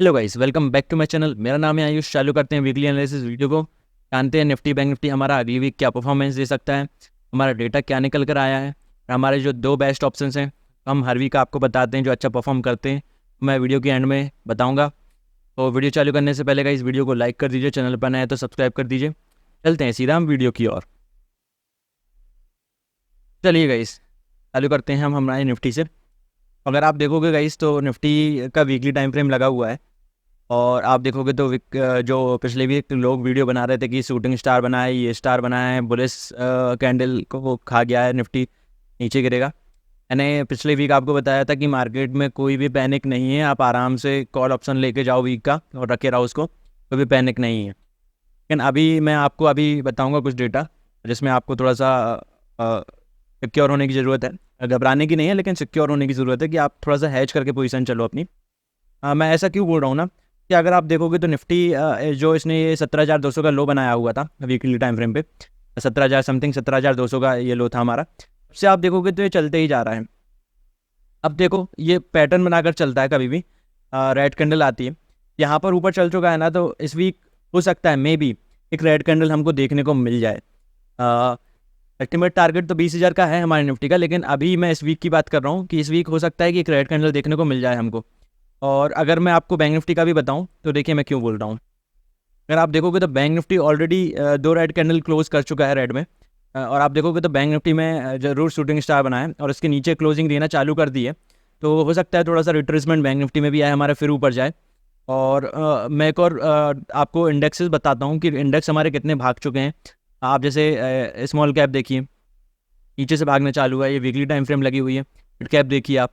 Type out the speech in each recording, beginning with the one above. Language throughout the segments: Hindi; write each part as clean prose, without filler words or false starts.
Hello guys, welcome back to my channel. मेरा नाम है आयुष। चालू करते हैं वीकली एनालिसिस वीडियो को। जानते हैं निफ्टी बैंक निफ्टी हमारा अगली वीक क्या परफॉर्मेंस दे सकता है, हमारा डेटा क्या निकल कर आया है, और हमारे जो दो बेस्ट ऑप्शंस हैं हम हर वीक आपको बताते हैं जो अच्छा परफॉर्म करते हैं। मैं वीडियो के एंड में बताऊंगा। तो वीडियो चालू करने से पहले गाइस वीडियो को लाइक कर दीजिए, चैनल पर नए हैं तो सब्सक्राइब कर दीजिए। चलते हैं सीधा हम वीडियो की ओर। चलिए गाइस, चालू करते हैं हम हमारे निफ्टी से। अगर आप देखोगे गाइस तो निफ्टी का वीकली टाइम फ्रेम लगा हुआ है, और आप देखोगे तो जो पिछले वीक लोग वीडियो बना रहे थे कि शूटिंग स्टार बनाए, ये स्टार बनाए, बुलिस कैंडल को वो खा गया है, निफ्टी नीचे गिरेगा। मैंने पिछले वीक आपको बताया था कि मार्केट में कोई भी पैनिक नहीं है, आप आराम से कॉल ऑप्शन लेके जाओ वीक का और रखे रहो उसको, कोई भी पैनिक नहीं है। लेकिन अभी मैं आपको अभी बताऊंगा कुछ डेटा जिसमें आपको थोड़ा सा सिक्योर होने की ज़रूरत है। घबराने की नहीं है, लेकिन सिक्योर होने की ज़रूरत है कि आप थोड़ा सा हैच करके पोजीशन चलो अपनी। मैं ऐसा क्यों बोल रहा हूँ ना कि अगर आप देखोगे तो निफ्टी जो इसने ये 17,200 का लो बनाया हुआ था वीकली टाइम फ्रेम पे, 17,000 समथिंग 17,200 का ये लो था हमारा। उससे आप देखोगे तो ये चलते ही जा रहा है। अब देखो ये पैटर्न बनाकर चलता है, कभी भी रेड कैंडल आती है, यहाँ पर ऊपर चल चुका है ना, तो इस वीक हो सकता है मे बी एक रेड कैंडल हमको देखने को मिल जाए। एस्टिमेट टारगेट तो 20,000 का है हमारे निफ्टी का, लेकिन अभी मैं इस वीक की बात कर रहा हूँ कि इस वीक हो सकता है कि एक रेड कैंडल देखने को मिल जाए हमको। और अगर मैं आपको बैंक निफ्टी का भी बताऊं तो देखिए मैं क्यों बोल रहा हूँ। अगर आप देखोगे तो बैंक निफ्टी ऑलरेडी दो रेड कैंडल क्लोज कर चुका है रेड में। और आप देखोगे तो बैंक निफ्टी में जरूर शूटिंग स्टार बना है और इसके नीचे क्लोजिंग देना चालू कर दी है। तो हो सकता है थोड़ा सा रिट्रेसमेंट बैंक निफ्टी में भी आए हमारे, फिर ऊपर जाए। और मैं एक और आपको इंडेक्सेस बताता हूँ कि इंडेक्स हमारे कितने भाग चुके हैं। आप जैसे स्मॉल कैप देखिए, नीचे से भागना चालू है, ये वीकली टाइम फ्रेम लगी हुई है। मिड कैप देखिए आप,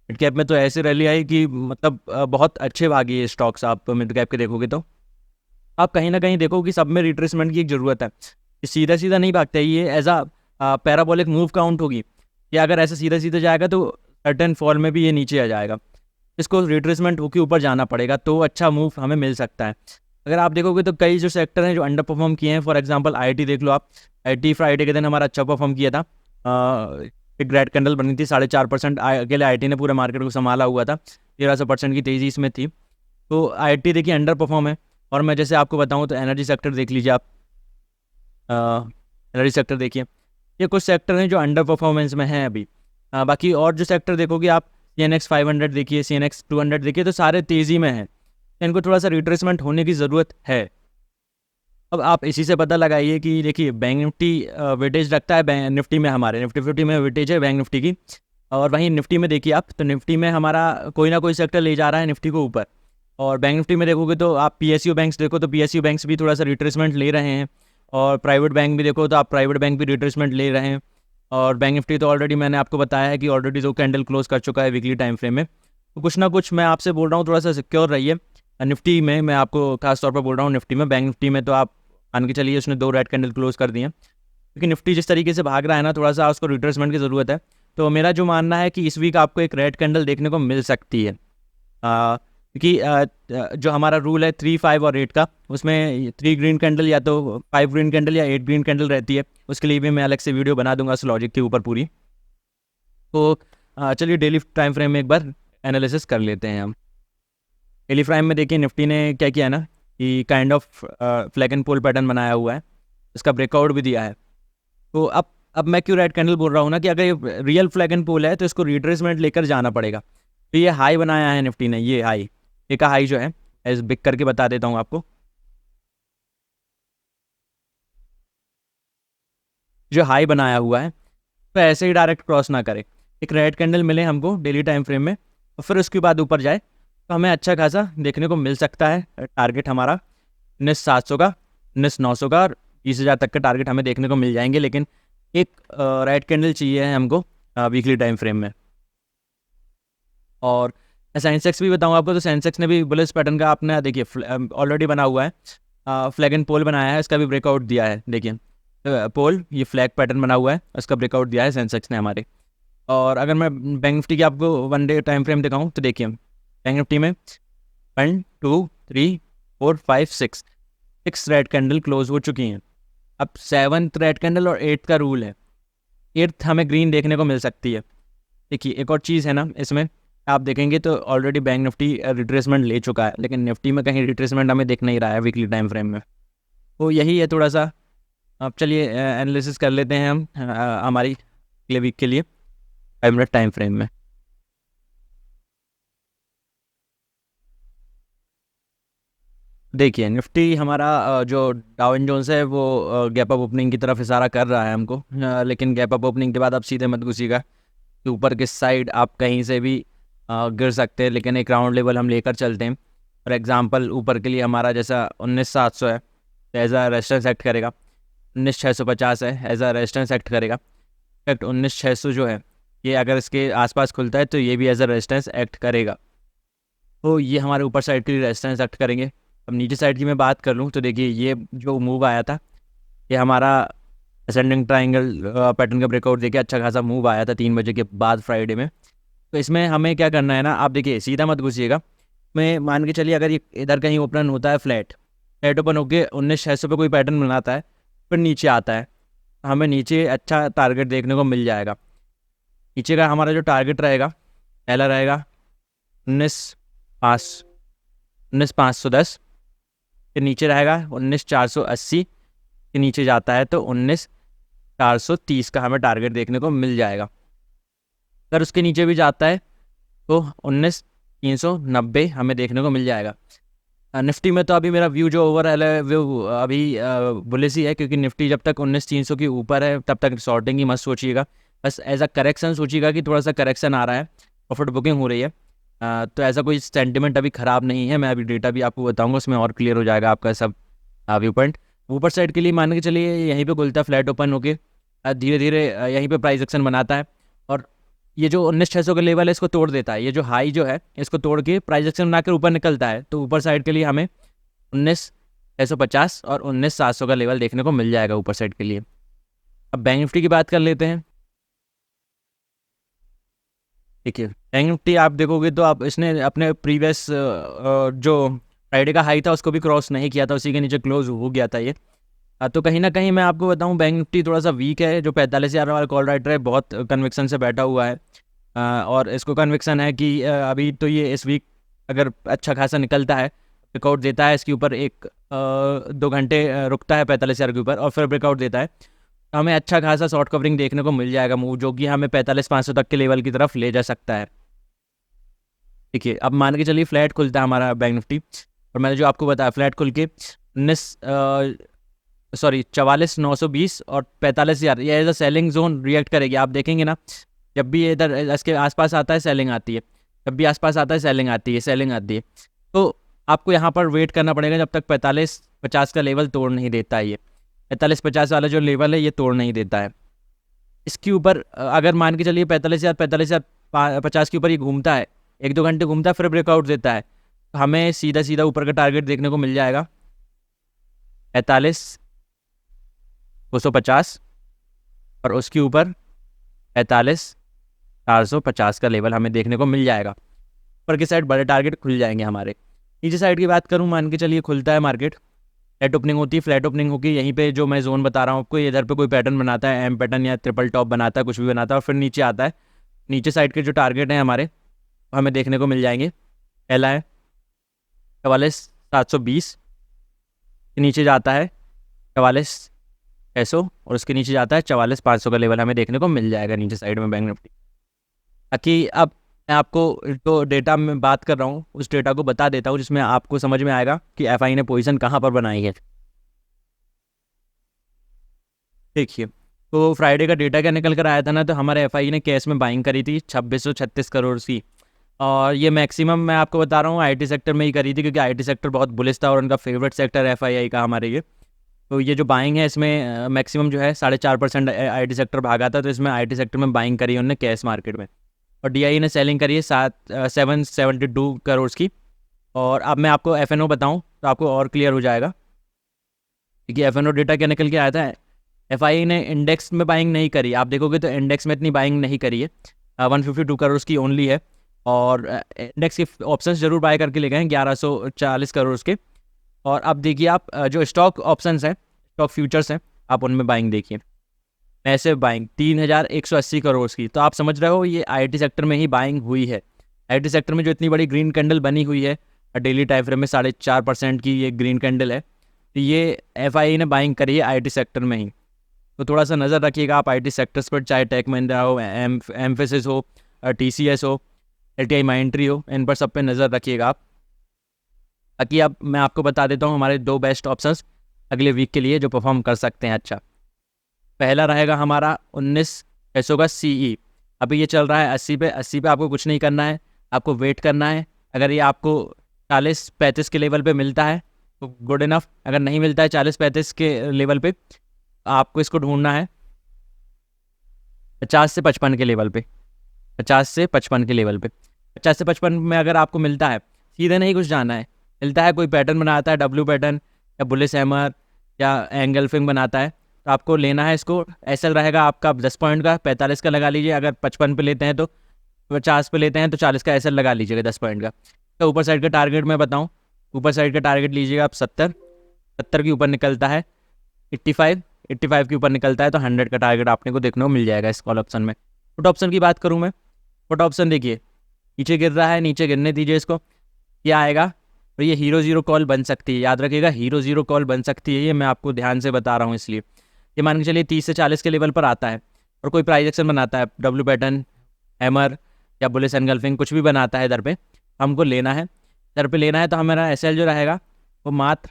मिड कैप में तो ऐसे रैली आई कि मतलब बहुत अच्छे भागी ये स्टॉक्स। आप मिड कैप के देखोगे तो आप कहीं ना कहीं देखो कि सब में रिट्रेसमेंट की एक ज़रूरत है। ये सीधा सीधा नहीं भागता, ये as a parabolic move count होगी। या अगर ऐसे सीधा सीधा जाएगा तो सर्टेन फॉल में भी ये नीचे आ जाएगा। इसको रिट्रेसमेंट होकर ऊपर जाना पड़ेगा तो अच्छा मूव हमें मिल सकता है। अगर आप देखोगे तो कई जो सेक्टर हैं जो अंडर परफॉर्म किए हैं, फॉर एग्जांपल आईटी देख लो आप। आईटी फ्राइडे के दिन हमारा अच्छा परफॉर्म किया था। एक रेड कैंडल बनी थी, 4.5% अकेले आईटी ने पूरे मार्केट को संभाला हुआ था। 1300% की तेज़ी इसमें थी। तो आईटी देखिए अंडर परफॉर्म है। और मैं जैसे आपको बताऊं तो एनर्जी सेक्टर देख लीजिए आप। एनर्जी सेक्टर देखिए, ये कुछ सेक्टर हैं जो अंडर परफॉर्मेंस में हैं अभी। बाकी और जो सेक्टर देखोगे आप, CNX 500 देखिए, CNX 200 देखिए, तो सारे तेज़ी में हैं। इनको थोड़ा सा रिट्रेसमेंट होने की ज़रूरत है। अब आप इसी से पता लगाइए कि देखिए बैंक निफ्टी वेटेज रखता है बैंक निफ्टी में, हमारे निफ्टी 50 में वेटेज है बैंक निफ्टी की। और वहीं निफ्टी में देखिए आप, तो निफ्टी में हमारा कोई ना कोई सेक्टर ले जा रहा है निफ्टी को ऊपर। और बैंक निफ्टी में देखोगे तो आप PSU बैंक्स देखो तो PSU बैंक्स भी थोड़ा सा रिट्रेसमेंट ले रहे हैं। और प्राइवेट बैंक भी देखो तो आप प्राइवेट बैंक भी रिट्रेसमेंट ले रहे हैं। और बैंक निफ्टी तो ऑलरेडी मैंने आपको बताया है कि ऑलरेडी दो कैंडल क्लोज कर चुका है वीकली टाइम फ्रेम में। तो कुछ ना कुछ मैं आपसे बोल रहा हूँ, थोड़ा सा सिक्योर रहिए। निफ्टी में मैं आपको खास तौर पर बोल रहा हूँ, निफ्टी में, बैंक निफ्टी में तो आप मान के चलिए उसने दो रेड कैंडल क्लोज कर दिए। क्योंकि निफ्टी जिस तरीके से भाग रहा है ना, थोड़ा सा उसको रिट्रेसमेंट की ज़रूरत है। तो मेरा जो मानना है कि इस वीक आपको एक रेड कैंडल देखने को मिल सकती है। क्योंकि जो हमारा रूल है 3, 5 और 8 का, उसमें 3 ग्रीन कैंडल या तो 5 ग्रीन कैंडल या 8 ग्रीन कैंडल रहती है। उसके लिए भी मैं अलग से वीडियो बना दूंगा उस लॉजिक के ऊपर पूरी। तो चलिए डेली टाइम फ्रेम में एक बार एनालिसिस कर लेते हैं हम। डेली फ्रेम में देखिए निफ्टी ने क्या किया ना कि kind of flag and pole pattern बनाया हुआ है, इसका ब्रेकआउट भी दिया है। तो अब मैं क्यों रेड कैंडल बोल रहा हूँ ना कि अगर ये रियल फ्लैग एंड पोल है तो इसको रिट्रेसमेंट लेकर जाना पड़ेगा। तो ये हाई बनाया है निफ्टी ने, ये हाई, एक हाई जो है एज बिग करके बता देता हूँ आपको। जो हाई बनाया हुआ है तो ऐसे ही डायरेक्ट क्रॉस ना करे, एक रेड कैंडल मिले हमको डेली टाइम फ्रेम में और फिर उसके बाद ऊपर जाए तो हमें अच्छा खासा देखने को मिल सकता है। टारगेट हमारा 19,700 का, 19,900 का, और 20,000 तक का टारगेट हमें देखने को मिल जाएंगे। लेकिन एक रेड कैंडल चाहिए है हमको वीकली टाइम फ्रेम में। और सेंसेक्स भी बताऊँ आपको, तो सेंसेक्स ने भी बुलिश पैटर्न का अपना देखिए ऑलरेडी बना हुआ है, फ्लैग एंड पोल बनाया है, इसका भी ब्रेकआउट दिया है। देखिए पोल, ये फ्लैग पैटर्न बना हुआ है, उसका ब्रेकआउट दिया है सेंसेक्स ने हमारे। और अगर मैं बैंक निफ्टी की आपको 1 डे टाइम फ्रेम दिखाऊँ तो देखिए बैंक निफ्टी में 1, 2, 3, 4, 5, 6 रेड कैंडल क्लोज हो चुकी हैं। अब 7th रेड कैंडल और 8th का रूल है, 8th हमें ग्रीन देखने को मिल सकती है। देखिए एक और चीज़ है ना इसमें, आप देखेंगे तो ऑलरेडी बैंक निफ्टी रिट्रेसमेंट ले चुका है, लेकिन निफ्टी में कहीं रिट्रेसमेंट हमें दिख नहीं रहा है वीकली टाइम फ्रेम में। तो यही है थोड़ा सा। अब चलिए एनालिसिस कर लेते हैं हम हमारी अगले वीक के लिए 5 मिनट टाइम फ्रेम में। देखिए निफ्टी हमारा जो डाउन जोन्स है वो गैप अप ओपनिंग की तरफ इशारा कर रहा है हमको, लेकिन गैप अप ओपनिंग के बाद आप सीधे मत घुसिएगा कि ऊपर की साइड आप कहीं से भी गिर सकते हैं, लेकिन एक राउंड लेवल हम लेकर चलते हैं। फॉर एग्जांपल ऊपर के लिए हमारा जैसा 19,700 है तो एज अ रेजिस्टेंस एक्ट करेगा, 19,650 है एज अ रेजिस्टेंस एक्ट करेगा। इनफैक्ट 19,600 जो है ये अगर इसके आसपास खुलता है तो ये भी एज अ रेजिस्टेंस एक्ट करेगा। तो ये हमारे ऊपर साइड के लिए रेजिस्टेंस एक्ट करेंगे। अब नीचे साइड की मैं बात कर लूँ तो देखिए ये जो मूव आया था ये हमारा असेंडिंग ट्राइंगल पैटर्न का ब्रेकआउट देखिए अच्छा खासा मूव आया था 3 बजे के बाद फ्राइडे में। तो इसमें हमें क्या करना है ना, आप देखिए सीधा मत घुसिएगा। मैं मान के चलिए अगर ये इधर कहीं ओपन होता है फ्लैट फ्लैट ओपन होकर 19,600 पे कोई पैटर्न बनाता है फिर नीचे आता है, हमें नीचे अच्छा टारगेट देखने को मिल जाएगा। नीचे का हमारा जो टारगेट रहेगा पहला रहेगा 19,510, फिर नीचे रहेगा 19,480 के नीचे जाता है तो 19,430 का हमें टारगेट देखने को मिल जाएगा। अगर उसके नीचे भी जाता है तो 19,390 हमें देखने को मिल जाएगा। निफ्टी में तो अभी मेरा व्यू जो ओवरऑल है वो अभी बुलिश ही है, क्योंकि निफ्टी जब तक 19,300 के ऊपर है तब तक शॉर्टिंग ही मत सोचिएगा, बस एज अ करेक्शन सोचिएगा कि थोड़ा सा करेक्शन आ रहा है, प्रॉफिट बुकिंग हो रही है। तो ऐसा कोई सेंटिमेंट अभी ख़राब नहीं है। मैं अभी डेटा भी आपको बताऊंगा, उसमें और क्लियर हो जाएगा आपका सब व्यू पॉइंट। ऊपर साइड के लिए मान के चलिए यहीं पे खुलता है फ्लैट ओपन होके धीरे धीरे यहीं पे प्राइस एक्शन बनाता है और ये जो 19,600 का लेवल है इसको तोड़ देता है। ये जो हाई जो है इसको तोड़ के प्राइस एक्शन बनाकर ऊपर निकलता है, तो ऊपर साइड के लिए हमें 19,650 और 19,700 का लेवल देखने को मिल जाएगा ऊपर साइड के लिए। अब बैंक निफ्टी की बात कर लेते हैं। देखिए बैंक निफ्टी आप देखोगे तो आप इसने अपने प्रीवियस जो फ्राइडे का हाई था उसको भी क्रॉस नहीं किया था, उसी के नीचे क्लोज हो गया था ये। तो कहीं ना कहीं मैं आपको बताऊं बैंक निफ्टी थोड़ा सा वीक है। जो 45,000 वाला कॉल राइटर है बहुत कन्विक्शन से बैठा हुआ है और इसको कन्विक्शन है कि अभी तो ये इस वीक अगर अच्छा खासा निकलता है ब्रेकआउट देता है इसके ऊपर 1-2 घंटे रुकता है 45,000 के ऊपर और फिर ब्रेकआउट देता है, तो हमें अच्छा खासा शॉर्ट कवरिंग देखने को मिल जाएगा मूव, जो कि हमें 45,500 तक के लेवल की तरफ ले जा सकता है। देखिए अब मान के चलिए फ्लैट खुलता है हमारा बैंक निफ्टी और मैंने जो आपको बताया फ्लैट खुल के 44,920 और 45,000 ये as a selling zone react करेगी। आप देखेंगे ना जब भी इधर इसके आसपास आता है सेलिंग आती है, जब भी आसपास आता है सेलिंग आती है। तो आपको यहाँ पर वेट करना पड़ेगा जब तक 45,50 का लेवल तोड़ नहीं देता है। ये 45,50 वाला जो लेवल है ये तोड़ नहीं देता है। इसके ऊपर अगर मान के चलिए 45,50 के ऊपर ये घूमता है 1-2 घंटे घूमता है फिर ब्रेकआउट देता है, तो हमें सीधा सीधा ऊपर का टारगेट देखने को मिल जाएगा 45,250 और उसके ऊपर 45,450 का लेवल हमें देखने को मिल जाएगा। ऊपर की साइड बड़े टारगेट खुल जाएंगे हमारे। नीचे साइड की बात करूं मान के चलिए खुलता है मार्केट, फ्लैट ओपनिंग होती है, फ्लैट ओपनिंग होगी यहीं पे जो मैं जोन बता रहा हूँ आपको, इधर पे कोई पैटर्न बनाता है एम पैटर्न या ट्रिपल टॉप बनाता है, कुछ भी बनाता है और फिर नीचे आता है। नीचे साइड के जो टारगेट हैं हमारे हमें देखने को मिल जाएंगे। पहला है 44,720 के नीचे जाता है 44,600 और उसके नीचे जाता है 44,500 का लेवल हमें देखने को मिल जाएगा नीचे साइड में बैंक निफ्टी। ताकि अब मैं आपको जो डेटा में बात कर रहा हूँ उस डेटा को बता देता हूँ जिसमें आपको समझ में आएगा कि एफआई ने पोजीशन कहाँ पर बनाई है। देखिए तो फ्राइडे का डेटा क्या निकल कर आया था ना, तो हमारे एफआई ने कैश में बाइंग करी थी 2636 करोड़ की, और ये मैक्सिमम मैं आपको बता रहा हूँ आईटी सेक्टर में ही करी थी, क्योंकि आईटी सेक्टर बहुत बुलिश था और उनका फेवरेट सेक्टर एफआईआई का हमारे ये। तो ये जो बाइंग है इसमें मैक्सिमम जो है 4.5% आईटी सेक्टर भागा था, तो इसमें आईटी सेक्टर में बाइंग करी है उन्होंने कैश मार्केट में। और डीआई ने सेलिंग करी है 772 करोड़ की। और अब मैं आपको एफएनओ बताऊं तो आपको और क्लियर हो जाएगा, क्योंकि एफएनओ डेटा क्या निकल के आया था। एफआई ने इंडेक्स में बाइंग नहीं करी, आप देखोगे तो इंडेक्स में इतनी बाइंग नहीं करी है, 152 करोड़ की ओनली है। और इंडेक्स के ऑप्शंस जरूर बाय करके ले गए हैं 1140 करोड़ के। और अब देखिए आप जो स्टॉक ऑप्शंस हैं, स्टॉक फ्यूचर्स हैं, आप उनमें बाइंग देखिए, ऐसे बाइंग 3,180 करोड़ की। तो आप समझ रहे हो ये आईटी सेक्टर में ही बाइंग हुई है। आईटी सेक्टर में जो इतनी बड़ी ग्रीन कैंडल बनी हुई है डेली टाइम फ्रेम में 4.5% की ये ग्रीन कैंडल है, तो ये एफआई ने बाइंग करी है आईटी सेक्टर में ही। तो थोड़ा सा नज़र रखिएगा आप आईटी सेक्टर्स पर, चाहे टेक महिंद्रा हो, एम्फेसिस हो, टीसीएस हो, एलटीआई माइंट्री हो, इन पर सब पे नज़र रखिएगा आप। बाकी अब मैं आपको बता देता हूँ हमारे 2 बेस्ट ऑप्शंस अगले वीक के लिए जो परफॉर्म कर सकते हैं अच्छा। पहला रहेगा हमारा 19 पैसों का सीई। अभी ये चल रहा है 80 पे। 80 पे आपको कुछ नहीं करना है, आपको वेट करना है। अगर ये आपको 40-35 के लेवल पे मिलता है तो गुड इनफ। अगर नहीं मिलता है 40-35 के लेवल पे, आपको इसको ढूंढना है 50 से 55 के लेवल पे। 50 से 55 के लेवल पे, 50 से 55 में अगर आपको मिलता है, सीधे नहीं कुछ जाना है, मिलता है कोई पैटर्न बनाता है, डब्ल्यू पैटर्न या बुलिश हैमर या एंगल्फिंग बनाता है, तो आपको लेना है इसको। एसएल रहेगा आपका 10 पॉइंट का, 45 का लगा लीजिए। अगर 55 पे लेते हैं तो 50 पे लेते हैं तो 40 का एसएल लगा लीजिएगा 10 पॉइंट का। तो ऊपर साइड का टारगेट मैं बताऊं, ऊपर साइड का टारगेट लीजिएगा आप 70 के ऊपर निकलता है 85 के ऊपर निकलता है तो 100 का टारगेट आपने को देखने को मिल जाएगा इस कॉल ऑप्शन में। पुट ऑप्शन की बात करूँ मैं, पुट ऑप्शन देखिए नीचे गिर रहा है, नीचे गिरने दीजिए इसको, क्या आएगा। और ये हीरो जीरो कॉल बन सकती है, याद रखिएगा हीरो जीरो कॉल बन सकती है। ये मैं आपको ध्यान से बता रहा हूँ इसलिए, ये मान के चलिए 30 से 40 के लेवल पर आता है और कोई प्राइस एक्शन बनाता है, डब्ल्यू पैटर्न, हैमर या बुलिश एनगल्फिंग कुछ भी बनाता है इधर पे, हमको लेना है। इधर पे लेना है तो हमारा एसएल जो रहेगा वो मात्र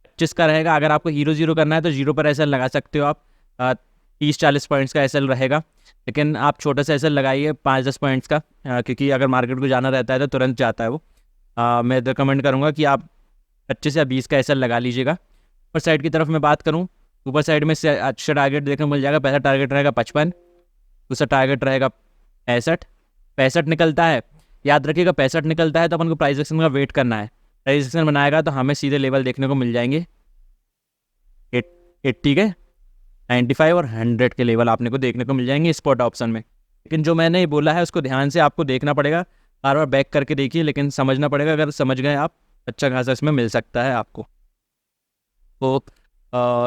25 का रहेगा। अगर आपको हीरो जीरो करना है तो जीरो पर एसएल लगा सकते हो आप, 30-40 पॉइंट्स का एसएल रहेगा। लेकिन आप छोटा सा एसएल लगाइए 5-10 पॉइंट्स का, क्योंकि अगर मार्केट को जाना रहता है तो तुरंत जाता है वो। मैं रिकमेंड करूँगा कि आप 25 या 20 का एसएल लगा लीजिएगा। ऊपर साइड की तरफ मैं बात करूँ, ऊपर साइड में से अच्छा टारगेट देखने को मिल जाएगा। पहला टारगेट रहेगा 55, दूसरा टारगेट रहेगा 65 निकलता है, याद रखिएगा 65 निकलता है तो अपन को प्राइस एक्शन का वेट करना है। प्राइस एक्शन बनाएगा तो हमें सीधे लेवल देखने को मिल जाएंगे 80 के, 95 और 100 के लेवल आपने को देखने को मिल जाएंगे स्पॉट ऑप्शन में। लेकिन जो मैंने बोला है उसको ध्यान से आपको देखना पड़ेगा, बार बार बैक करके देखिए, लेकिन समझना पड़ेगा। अगर समझ गए आप, अच्छा खासा इसमें मिल सकता है आपको। तो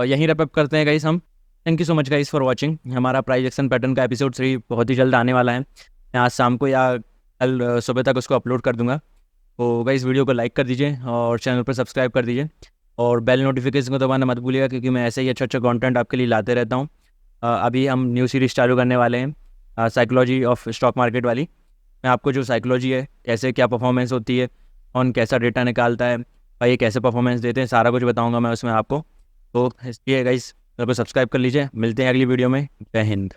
यहीं रैप अप करते हैं गाइस हम। Thank you so much guys for watching. हमारा प्राइस एक्शन पैटर्न का एपिसोड 3 बहुत ही जल्द आने वाला है, मैं आज शाम को या कल सुबह तक उसको अपलोड कर दूंगा। तो गाइस वीडियो को लाइक कर दीजिए और चैनल पर सब्सक्राइब कर दीजिए और बेल नोटिफिकेशन को दबाना मत भूलिएगा, क्योंकि मैं ऐसे ही अच्छा कंटेंट आपके लिए लाते रहता हूँ। अभी हम न्यू सीरीज़ चालू करने वाले हैं, साइकोलॉजी ऑफ स्टॉक मार्केट वाली। मैं आपको जो साइकोलॉजी है, कैसे क्या परफॉर्मेंस होती है, कौन कैसा डेटा निकालता है, भाई कैसे परफॉर्मेंस देते हैं, सारा कुछ बताऊंगा मैं उसमें आपको। तो इसलिए गाइस मेरे को सब्सक्राइब कर लीजिए। मिलते हैं अगली वीडियो में। जय हिंद।